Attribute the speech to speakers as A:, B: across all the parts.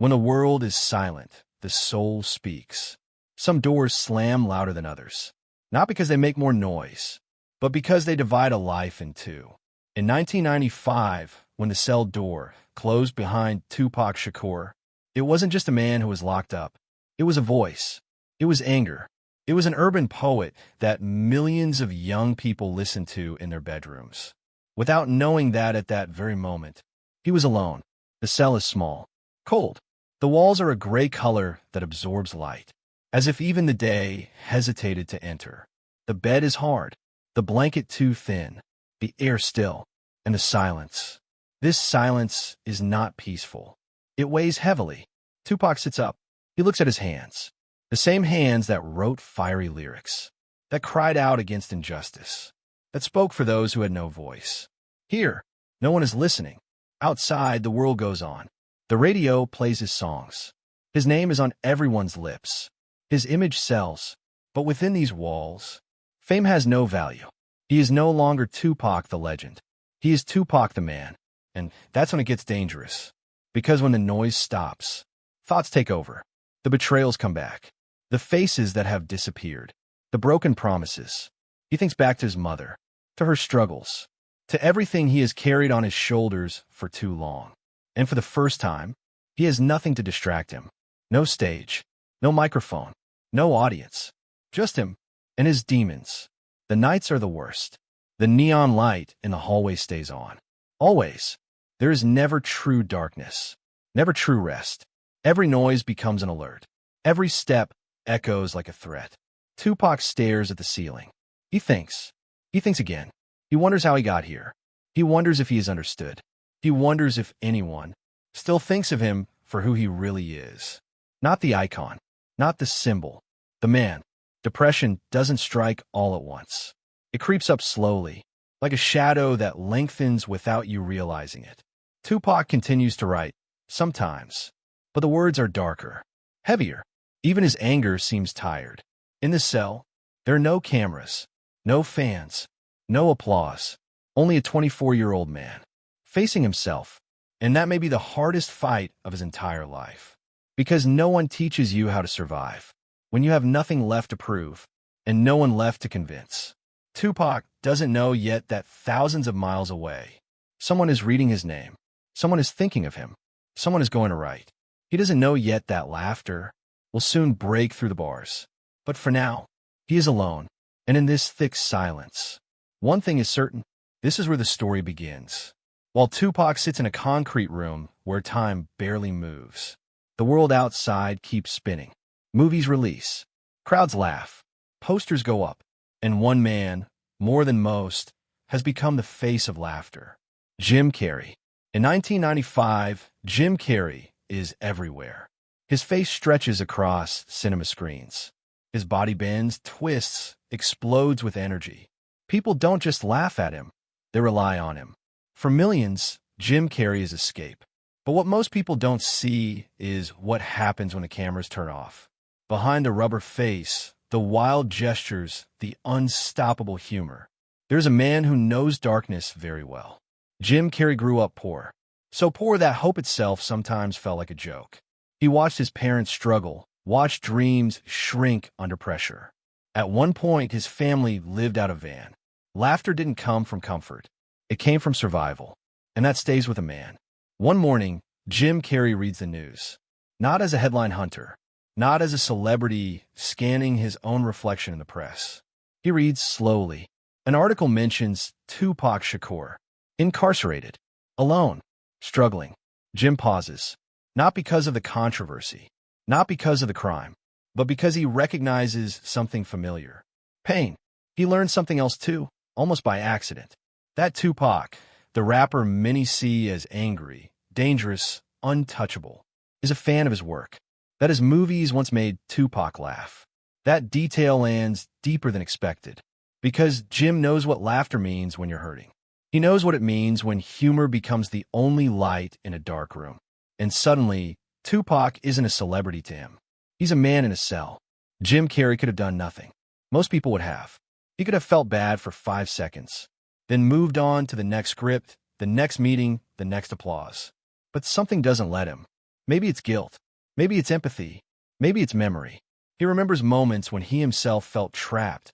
A: When the world is silent, the soul speaks. Some doors slam louder than others, not because they make more noise, but because they divide a life in two. In 1995, when the cell door closed behind Tupac Shakur, it wasn't just a man who was locked up. It was a voice. It was anger. It was an urban poet that millions of young people listened to in their bedrooms. Without knowing that at that very moment, he was alone. The cell is small, cold. The walls are a gray color that absorbs light, as if even the day hesitated to enter. The bed is hard, the blanket too thin, the air still, and the silence. This silence is not peaceful. It weighs heavily. Tupac sits up. He looks at his hands, the same hands that wrote fiery lyrics, that cried out against injustice, that spoke for those who had no voice. Here, no one is listening. Outside, the world goes on. The radio plays his songs. His name is on everyone's lips. His image sells. But within these walls, fame has no value. He is no longer Tupac the legend. He is Tupac the man. And that's when it gets dangerous. Because when the noise stops, thoughts take over. The betrayals come back. The faces that have disappeared. The broken promises. He thinks back to his mother, to her struggles, to everything he has carried on his shoulders for too long. And for the first time, he has nothing to distract him. No stage, no microphone, no audience. Just him and his demons. The nights are the worst. The neon light in the hallway stays on. Always. There is never true darkness, never true rest. Every noise becomes an alert. Every step echoes like a threat. Tupac stares at the ceiling. He thinks. He thinks again. He wonders how he got here. He wonders if he is understood. He wonders if anyone still thinks of him for who he really is. Not the icon, not the symbol, the man. Depression doesn't strike all at once. It creeps up slowly, like a shadow that lengthens without you realizing it. Tupac continues to write, sometimes, but the words are darker, heavier. Even his anger seems tired. In the cell, there are no cameras, no fans, no applause, only a 24-year-old man, facing himself, and that may be the hardest fight of his entire life. Because no one teaches you how to survive when you have nothing left to prove and no one left to convince. Tupac doesn't know yet that thousands of miles away, someone is reading his name, someone is thinking of him, someone is going to write. He doesn't know yet that laughter will soon break through the bars. But for now, he is alone, and in this thick silence, one thing is certain, this is where the story begins. While Tupac sits in a concrete room where time barely moves, the world outside keeps spinning. Movies release, crowds laugh, posters go up, and one man, more than most, has become the face of laughter. Jim Carrey. In 1995, Jim Carrey is everywhere. His face stretches across cinema screens. His body bends, twists, explodes with energy. People don't just laugh at him, they rely on him. For millions, Jim Carrey is escape. But what most people don't see is what happens when the cameras turn off. Behind the rubber face, the wild gestures, the unstoppable humor, there's a man who knows darkness very well. Jim Carrey grew up poor. So poor that hope itself sometimes felt like a joke. He watched his parents struggle, watched dreams shrink under pressure. At one point, his family lived out of a van. Laughter didn't come from comfort. It came from survival. And that stays with a man. One morning, Jim Carrey reads the news. Not as a headline hunter. Not as a celebrity scanning his own reflection in the press. He reads slowly. An article mentions Tupac Shakur. Incarcerated. Alone. Struggling. Jim pauses. Not because of the controversy. Not because of the crime. But because he recognizes something familiar. Pain. He learned something else too, almost by accident. That Tupac, the rapper many see as angry, dangerous, untouchable, is a fan of his work. That his movies once made Tupac laugh. That detail lands deeper than expected. Because Jim knows what laughter means when you're hurting. He knows what it means when humor becomes the only light in a dark room. And suddenly, Tupac isn't a celebrity to him. He's a man in a cell. Jim Carrey could have done nothing. Most people would have. He could have felt bad for 5 seconds, then moved on to the next script, the next meeting, the next applause. But something doesn't let him. Maybe it's guilt. Maybe it's empathy. Maybe it's memory. He remembers moments when he himself felt trapped,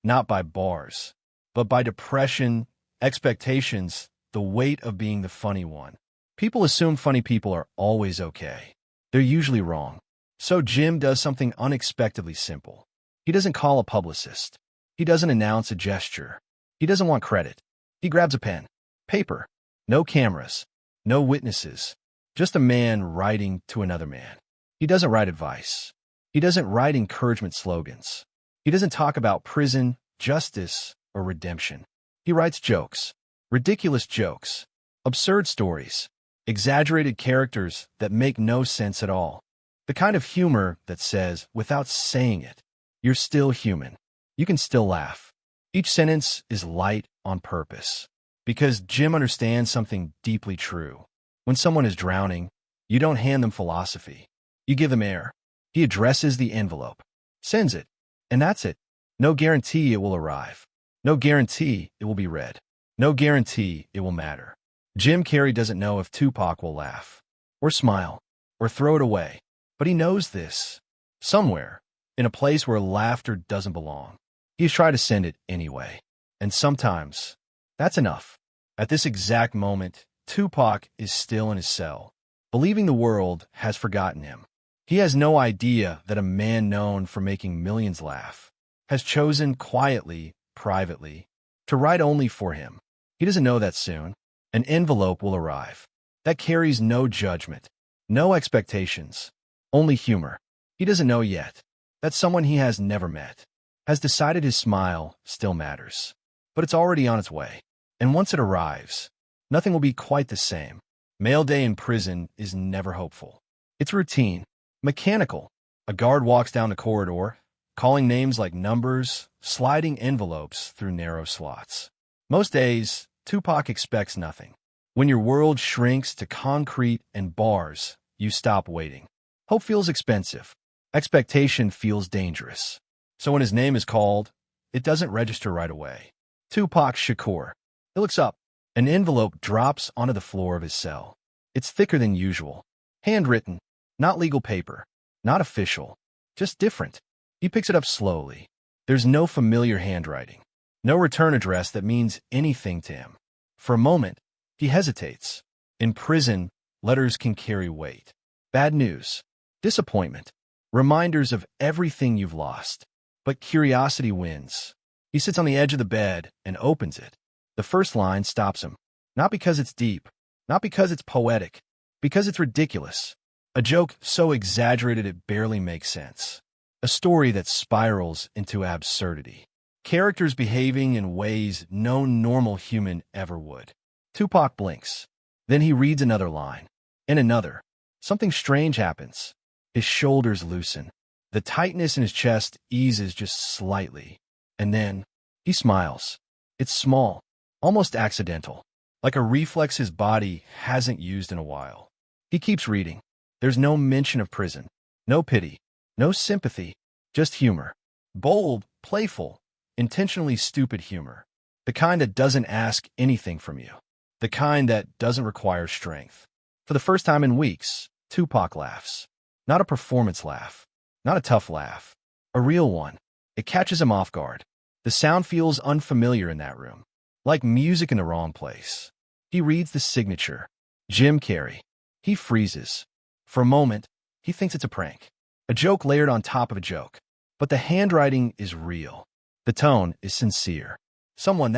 A: not by bars, but by depression, expectations, the weight of being the funny one. People assume funny people are always okay. They're usually wrong. So Jim does something unexpectedly simple. He doesn't call a publicist. He doesn't announce a gesture. He doesn't want credit. He grabs a pen, paper, no cameras, no witnesses, just a man writing to another man. He doesn't write advice. He doesn't write encouragement slogans. He doesn't talk about prison, justice, or redemption. He writes jokes, ridiculous jokes, absurd stories, exaggerated characters that make no sense at all. The kind of humor that says, without saying it, you're still human. You can still laugh. Each sentence is light on purpose, because Jim understands something deeply true. When someone is drowning, you don't hand them philosophy. You give them air. He addresses the envelope, sends it, and that's it. No guarantee it will arrive. No guarantee it will be read. No guarantee it will matter. Jim Carrey doesn't know if Tupac will laugh, or smile, or throw it away. But he knows this. Somewhere, in a place where laughter doesn't belong, he's tried to send it anyway. And sometimes, that's enough. At this exact moment, Tupac is still in his cell, believing the world has forgotten him. He has no idea that a man known for making millions laugh has chosen quietly, privately, to write only for him. He doesn't know that soon an envelope will arrive that carries no judgment, no expectations, only humor. He doesn't know yet that someone he has never met has decided his smile still matters. But it's already on its way. And once it arrives, nothing will be quite the same. Mail day in prison is never hopeful. It's routine, mechanical. A guard walks down the corridor, calling names like numbers, sliding envelopes through narrow slots. Most days, Tupac expects nothing. When your world shrinks to concrete and bars, you stop waiting. Hope feels expensive. Expectation feels dangerous. So when his name is called, it doesn't register right away. Tupac Shakur. He looks up. An envelope drops onto the floor of his cell. It's thicker than usual. Handwritten. Not legal paper. Not official. Just different. He picks it up slowly. There's no familiar handwriting. No return address that means anything to him. For a moment, he hesitates. In prison, letters can carry weight. Bad news. Disappointment. Reminders of everything you've lost. But curiosity wins. He sits on the edge of the bed and opens it. The first line stops him. Not because it's deep. Not because it's poetic. Because it's ridiculous. A joke so exaggerated it barely makes sense. A story that spirals into absurdity. Characters behaving in ways no normal human ever would. Tupac blinks. Then he reads another line. And another. Something strange happens. His shoulders loosen. The tightness in his chest eases just slightly. And then, he smiles. It's small. Almost accidental. Like a reflex his body hasn't used in a while. He keeps reading. There's no mention of prison. No pity. No sympathy. Just humor. Bold, playful, intentionally stupid humor. The kind that doesn't ask anything from you. The kind that doesn't require strength. For the first time in weeks, Tupac laughs. Not a performance laugh. Not a tough laugh. A real one. It catches him off guard. The sound feels unfamiliar in that room. Like music in the wrong place. He reads the signature. Jim Carrey. He freezes. For a moment, he thinks it's a prank. A joke layered on top of a joke. But the handwriting is real. The tone is sincere. Someone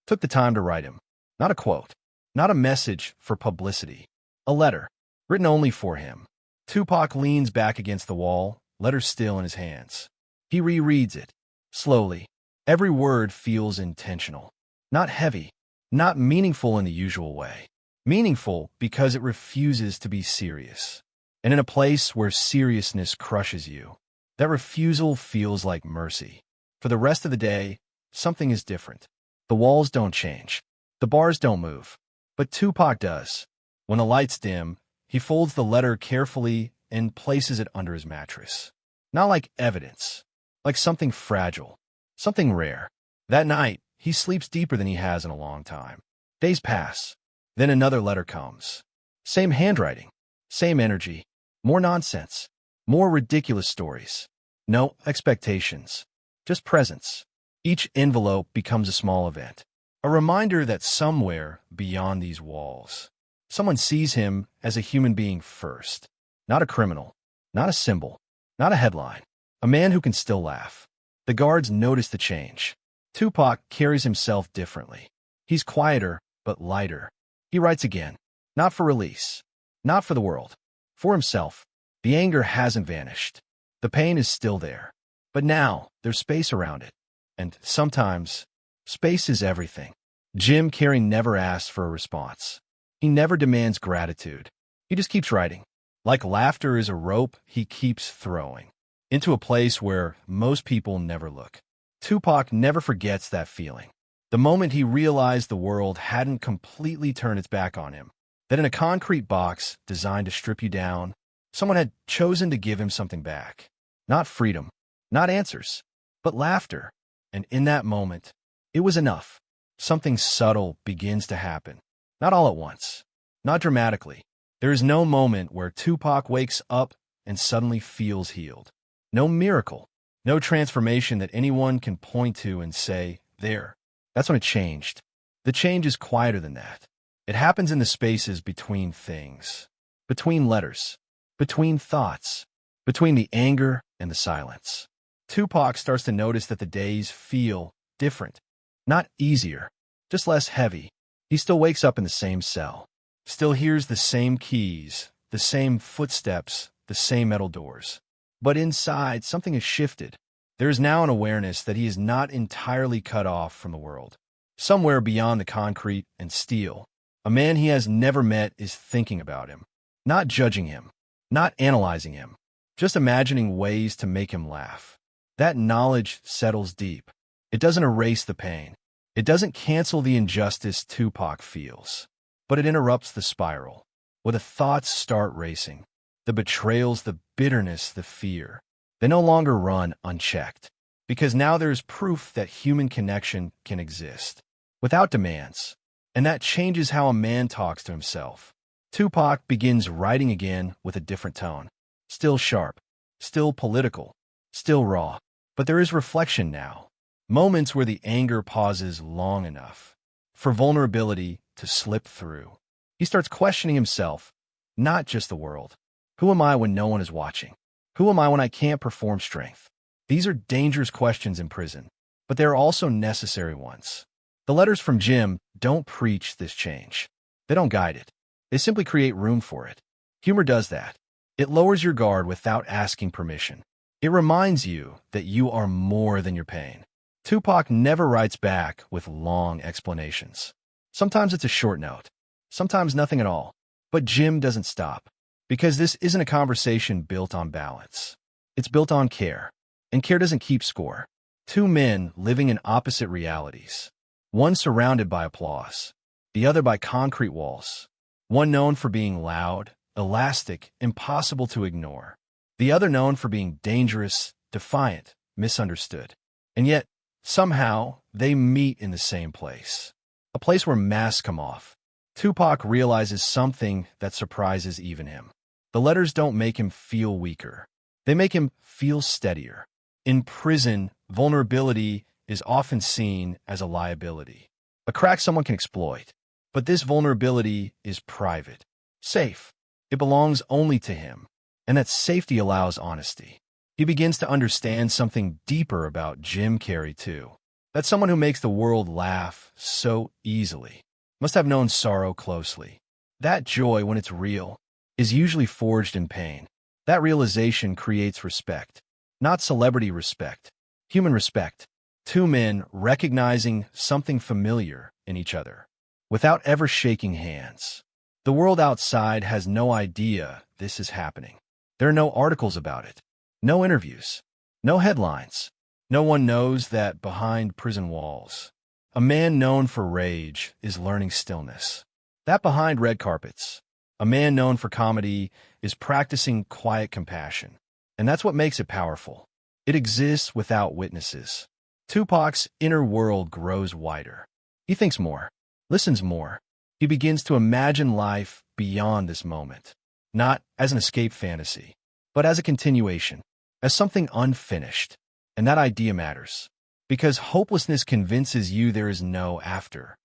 A: took the time to write him. Not a quote. Not a message for publicity. A letter. Written only for him. Tupac leans back against the wall, letter still in his hands. He rereads it. Slowly. Every word feels intentional. Not heavy. Not meaningful in the usual way. Meaningful because it refuses to be serious. And in a place where seriousness crushes you, that refusal feels like mercy. For the rest of the day, something is different. The walls don't change. The bars don't move. But Tupac does. When the lights dim, he folds the letter carefully and places it under his mattress. Not like evidence. Like something fragile. Something rare. That night, he sleeps deeper than he has in a long time. Days pass. Then another letter comes. Same handwriting. Same energy. More nonsense. More ridiculous stories. No expectations. Just presence. Each envelope becomes a small event. A reminder that somewhere beyond these walls, someone sees him as a human being first. Not a criminal. Not a symbol. Not a headline. A man who can still laugh. The guards notice the change. Tupac carries himself differently. He's quieter, but lighter. He writes again. Not for release. Not for the world. For himself. The anger hasn't vanished. The pain is still there. But now, there's space around it. And sometimes, space is everything. Jim Carrey never asks for a response. He never demands gratitude. He just keeps writing. Like laughter is a rope he keeps throwing into a place where most people never look. Tupac never forgets that feeling. The moment he realized the world hadn't completely turned its back on him. That in a concrete box designed to strip you down, someone had chosen to give him something back. Not freedom, not answers, but laughter. And in that moment, it was enough. Something subtle begins to happen. Not all at once. Not dramatically. There is no moment where Tupac wakes up and suddenly feels healed. No miracle. No transformation that anyone can point to and say, there. That's when it changed. The change is quieter than that. It happens in the spaces between things. Between letters. Between thoughts. Between the anger and the silence. Tupac starts to notice that the days feel different. Not easier. Just less heavy. He still wakes up in the same cell. Still hears the same keys, the same footsteps, the same metal doors. But inside, something has shifted. There is now an awareness that he is not entirely cut off from the world. Somewhere beyond the concrete and steel, a man he has never met is thinking about him. Not judging him. Not analyzing him. Just imagining ways to make him laugh. That knowledge settles deep. It doesn't erase the pain. It doesn't cancel the injustice Tupac feels. But it interrupts the spiral, where the thoughts start racing. The betrayals, the bitterness, the fear. They no longer run unchecked, because now there is proof that human connection can exist, without demands. And that changes how a man talks to himself. Tupac begins writing again with a different tone. Still sharp, still political, still raw. But there is reflection now. Moments where the anger pauses long enough for vulnerability to slip through. He starts questioning himself, not just the world. Who am I when no one is watching? Who am I when I can't perform strength? These are dangerous questions in prison, but they are also necessary ones. The letters from Jim don't preach this change. They don't guide it. They simply create room for it. Humor does that. It lowers your guard without asking permission. It reminds you that you are more than your pain. Tupac never writes back with long explanations. Sometimes it's a short note. Sometimes nothing at all. But Jim doesn't stop. Because this isn't a conversation built on balance. It's built on care. And care doesn't keep score. Two men living in opposite realities. One surrounded by applause. The other by concrete walls. One known for being loud, elastic, impossible to ignore. The other known for being dangerous, defiant, misunderstood. And yet, somehow, they meet in the same place. A place where masks come off. Tupac realizes something that surprises even him. The letters don't make him feel weaker. They make him feel steadier. In prison, vulnerability is often seen as a liability. A crack someone can exploit. But this vulnerability is private. Safe. It belongs only to him. And that safety allows honesty. He begins to understand something deeper about Jim Carrey, too. That someone who makes the world laugh so easily must have known sorrow closely. That joy, when it's real, is usually forged in pain. That realization creates respect. Not celebrity respect. Human respect. Two men recognizing something familiar in each other, without ever shaking hands. The world outside has no idea this is happening. There are no articles about it. No interviews. No headlines. No one knows that behind prison walls, a man known for rage is learning stillness. That behind red carpets, a man known for comedy is practicing quiet compassion. And that's what makes it powerful. It exists without witnesses. Tupac's inner world grows wider. He thinks more, listens more. He begins to imagine life beyond this moment. not as an escape fantasy, but as a continuation, as something unfinished. And that idea matters, because hopelessness convinces you there is no after.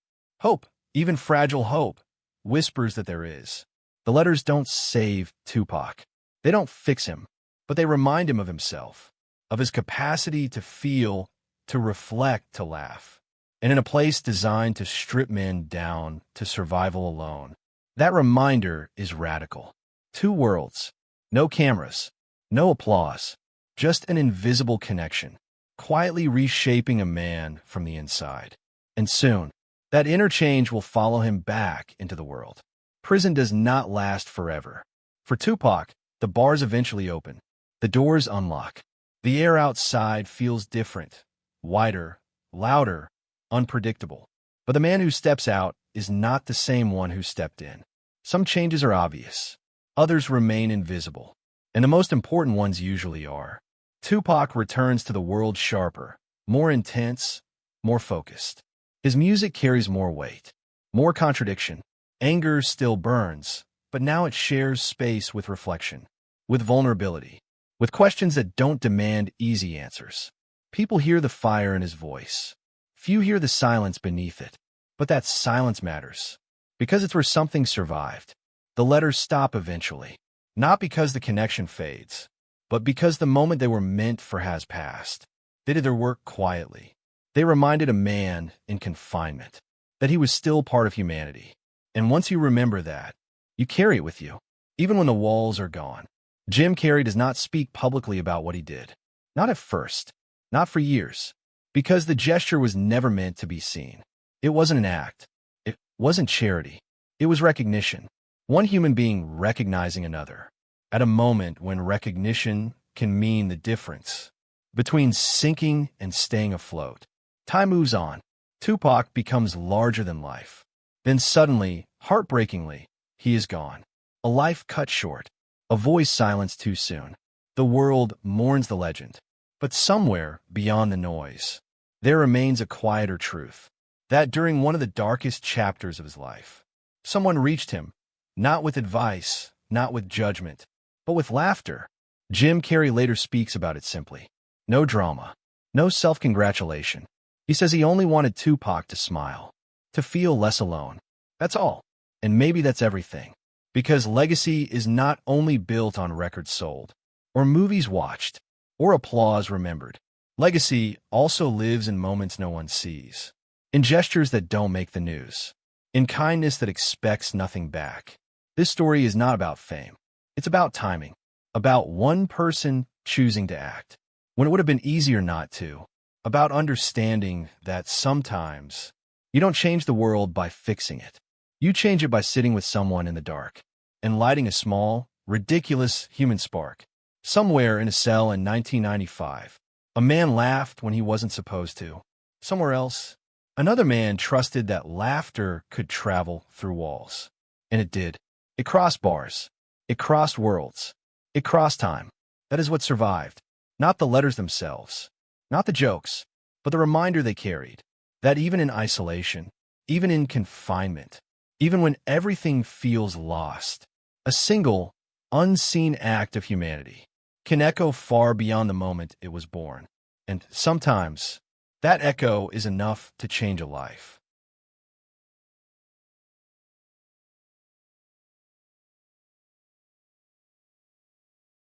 A: Hope, even fragile hope, whispers that there is. The letters don't save Tupac. They don't fix him, but they remind him of himself, of his capacity to feel, to reflect, to laugh. And in a place designed to strip men down to survival alone, that reminder is radical. Two worlds, no cameras, no applause, just an invisible connection, quietly reshaping a man from the inside. And soon, that interchange will follow him back into the world. Prison does not last forever. For Tupac, the bars eventually open. The doors unlock. The air outside feels different, wider, louder, unpredictable. But the man who steps out is not the same one who stepped in. Some changes are obvious. Others remain invisible. And the most important ones usually are. Tupac returns to the world sharper, more intense, more focused. His music carries more weight, more contradiction. Anger still burns, but now it shares space with reflection, with vulnerability, with questions that don't demand easy answers. People hear the fire in his voice. Few hear the silence beneath it, but that silence matters, because it's where something survived. The letters stop eventually, not because the connection fades, but because the moment they were meant for has passed. They did their work quietly. They reminded a man in confinement that he was still part of humanity. And once you remember that, you carry it with you, even when the walls are gone. Jim Carrey does not speak publicly about what he did. Not at first. Not for years. Because the gesture was never meant to be seen. It wasn't an act. It wasn't charity. It was recognition. One human being recognizing another. At a moment when recognition can mean the difference between sinking and staying afloat. Time moves on. Tupac becomes larger than life. Then suddenly, heartbreakingly, he is gone. A life cut short. A voice silenced too soon. The world mourns the legend. But somewhere beyond the noise, there remains a quieter truth. That during one of the darkest chapters of his life, someone reached him, not with advice, not with judgment, but with laughter. Jim Carrey later speaks about it simply. No drama. No self-congratulation. He says he only wanted Tupac to smile, to feel less alone. That's all. And maybe that's everything. Because legacy is not only built on records sold, or movies watched, or applause remembered. Legacy also lives in moments no one sees, in gestures that don't make the news, in kindness that expects nothing back. This story is not about fame. It's about timing, about one person choosing to act when it would have been easier not to, about understanding that sometimes you don't change the world by fixing it. You change it by sitting with someone in the dark and lighting a small, ridiculous human spark. Somewhere in a cell in 1995, a man laughed when he wasn't supposed to. Somewhere else, another man trusted that laughter could travel through walls. And it did. It crossed bars. It crossed worlds. It crossed time. That is what survived. Not the letters themselves, not the jokes, but the reminder they carried. That even in isolation, even in confinement, even when everything feels lost, a single, unseen act of humanity can echo far beyond the moment it was born. And sometimes, that echo is enough to change a life.